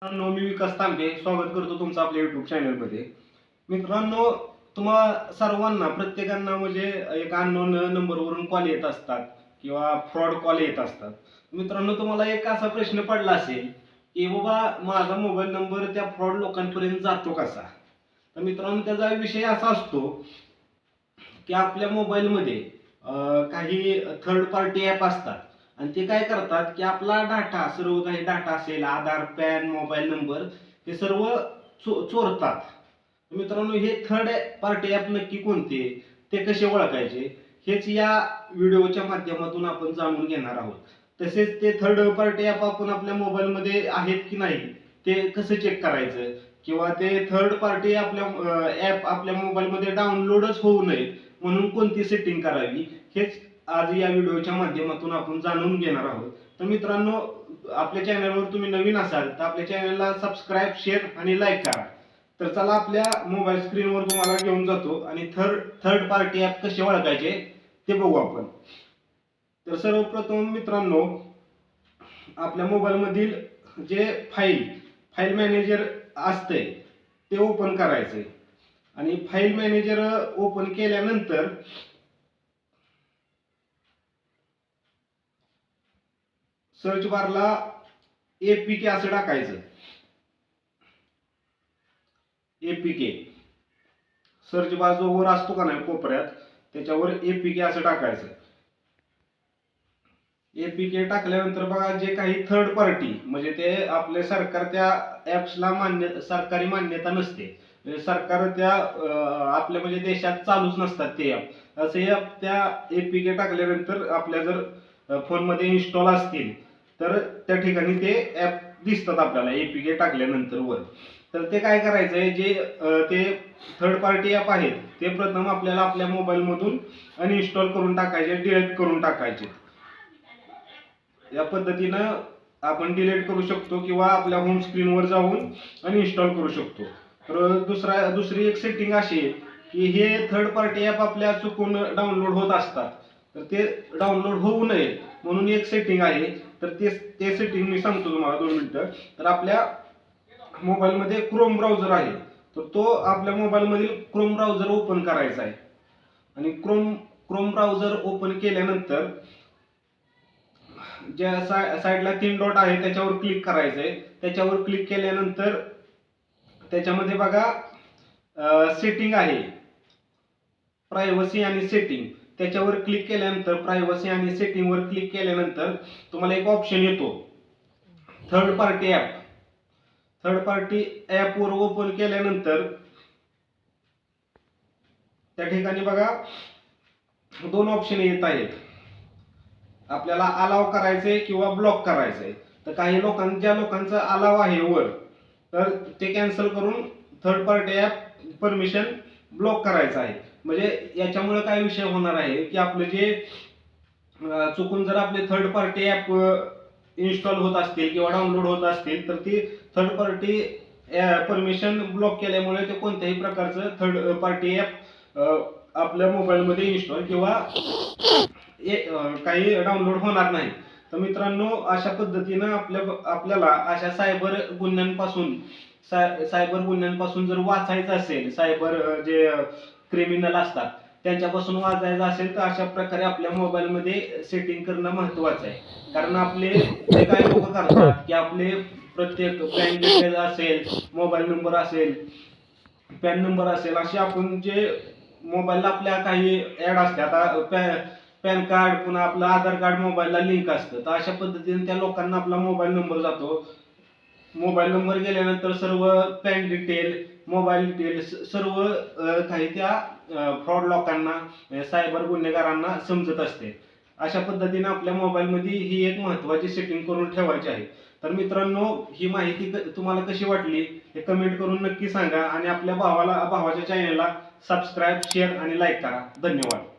मित्रांनो, मी विकास तांबे स्वागत करतो तुमचं आपल्या युट्यूब चॅनलमध्ये. मित्रांनो, तुम्हा सर्वांना प्रत्येकांना म्हणजे एक अननोन नंबरवरून कॉल येत असतात किंवा फ्रॉड कॉल येत असतात. मित्रांनो, तुम्हाला एक असा प्रश्न पडला असेल की बाबा माझा मोबाईल नंबर त्या फ्रॉड लोकांपर्यंत जातो कसा. तर मित्रांनो, त्याचा विषय असा असतो की आपल्या मोबाईलमध्ये काही थर्ड पार्टी ॲप असतात आणि ते काय करतात की आपला डाटा, सर्व काही डाटा असेल, आधार, पॅन, मोबाईल नंबर, हे सर्व चोरतात. मित्रांनो, हे थर्ड पार्टी ॲप नक्की कोणते, ते कसे ओळखायचे, हेच या व्हिडिओच्या माध्यमातून आपण जाणून घेणार आहोत. तसेच ते थर्ड पार्टी ॲप आपण आपल्या मोबाईलमध्ये आहेत की नाही ते कसं चेक करायचं, किंवा ते थर्ड पार्टी आपल्या ॲप आपल्या मोबाईलमध्ये डाउनलोडच होऊ नयेत म्हणून कोणती सेटिंग करावी, हेच आज या व्हिडिओच्या माध्यमातून आपण जाणून घेणार आहोत. तर मित्रांनो, आपल्या चॅनलवर तुम्ही नवीन असाल तर आपल्या चॅनलला सबस्क्राईब, शेअर आणि लाईक करा. तर चला, आपल्या मोबाईल स्क्रीनवर तुम्हाला घेऊन जातो आणि थर्ड पार्टी ॲप कसे ओळखायचे ते बघू आपण. तर सर्वप्रथम मित्रांनो, आपल्या मोबाईलमधील जे फाईल मॅनेजर असते ते ओपन करायचे आणि फाईल मॅनेजर ओपन केल्यानंतर सर्च बारला एपीके असं टाकायचं. एपीके सर्च बार जो वर असतो का नाही कोपऱ्यात, त्याच्यावर एपीके असं टाकायचं. एपीके टाकल्यानंतर बघा, जे काही थर्ड पार्टी म्हणजे ते आपले सरकार त्या ॲप्सला सरकारी मान्यता नसते, म्हणजे सरकार त्या आपल्या म्हणजे देशात चालूच नसतात ते ॲप. असे ॲप त्या एपीके टाकल्यानंतर आपल्या जर फोनमध्ये इन्स्टॉल असतील तर त्या ठिकाणी ते ॲप दिसतात आपल्याला एपीके टाकल्यानंतर वर. तर ते काय करायचंय, जे ते थर्ड पार्टी ॲप आहेत ते प्रथम आपल्याला आपल्या मोबाईलमधून अनइन्स्टॉल करून टाकायचे, डिलीट करून टाकायचे. या पद्धतीनं आपण डिलीट करू शकतो किंवा आपल्या होम स्क्रीनवर जाऊन अनइन्स्टॉल करू शकतो. तर दुसरी एक सेटिंग अशी आहे की हे थर्ड पार्टी ॲप आपल्या चुकून डाउनलोड होत असतात, तर ते डाउनलोड होऊ नये म्हणून एक सेटिंग आहे. तर ते सेटिंग मी सांगतो तुम्हाला 2 मिनिटं. तर आपल्या मोबाईलमध्ये क्रोम ब्राउझर आहे, तर तो आपल्या मोबाईलमधील क्रोम ब्राउझर ओपन करायचा आहे आणि क्रोम ब्राउझर ओपन केल्यानंतर ज्या साईडला 3 डॉट आहे त्याच्यावर क्लिक करायचंय. त्याच्यावर क्लिक केल्यानंतर त्याच्यामध्ये बघा सेटिंग आहे, प्रायव्हसी आणि सेटिंग. त्याच्यावर क्लिक केल्यानंतर प्रायव्हसी आणि सेटिंग वर क्लिक केल्यानंतर तुम्हाला एक ऑप्शन येतो third party app. Third party app वर ओपन केल्यानंतर त्या ठिकाणी बघा 2 ऑप्शन येत आहेत. आपल्याला अलाव करायचंय किंवा ब्लॉक करायचंय. तर काही ज्या लोकांचा अलाव आहे वर, तर ते कॅन्सल करून third party app permission block करायचं आहे. म्हणजे याच्यामुळे काय विषय होणार आहे की आपले जे चुकून जर आपले थर्ड पार्टी ॲप इन्स्टॉल होत असतील किंवा डाउनलोड होत असतील तर ती थर्ड पार्टी परमिशन ब्लॉक केल्यामुळे ते कोणत्याही प्रकारचं थर्ड पार्टी ॲप आपल्या मोबाईलमध्ये इन्स्टॉल किंवा काही डाउनलोड होणार नाही. तर मित्रांनो, अशा पद्धतीनं आपल्याला अशा सायबर गुन्ह्यांपासून जर वाचायचं असेल, सायबर जे क्रिमिनल असतात त्यांच्यापासून वाचायचं असेल, तर अशा प्रकारे आपल्या मोबाईलमध्ये सेटिंग करणं महत्त्वाचं आहे. कारण आपले जे काही लोक करतात की आपले प्रत्येक बँक डिटेल असेल, मोबाईल नंबर असेल, पॅन नंबर असेल, असे आपण जे मोबाईलला आपल्या काही ॲड असतात, आता पॅन कार्ड, पुन्हा आपलं आधार कार्ड मोबाईलला लिंक असतं, तर अशा पद्धतीने त्या लोकांना आपला मोबाईल नंबर जातो. मोबाईल नंबर गेल्यानंतर सर्व पॅन डिटेल, मोबाईल डिटेल सर्व काही त्या फ्रॉड लोकांना, सायबर गुन्हेगारांना समजत असते. अशा पद्धतीने आपल्या मोबाईलमध्ये ही एक महत्त्वाची सेटिंग करून ठेवायची आहे. तर मित्रांनो, ही माहिती तुम्हाला कशी वाटली हे कमेंट करून नक्की सांगा आणि आपल्या भावाच्या चॅनलला सबस्क्राईब, शेअर आणि लाईक करा. धन्यवाद.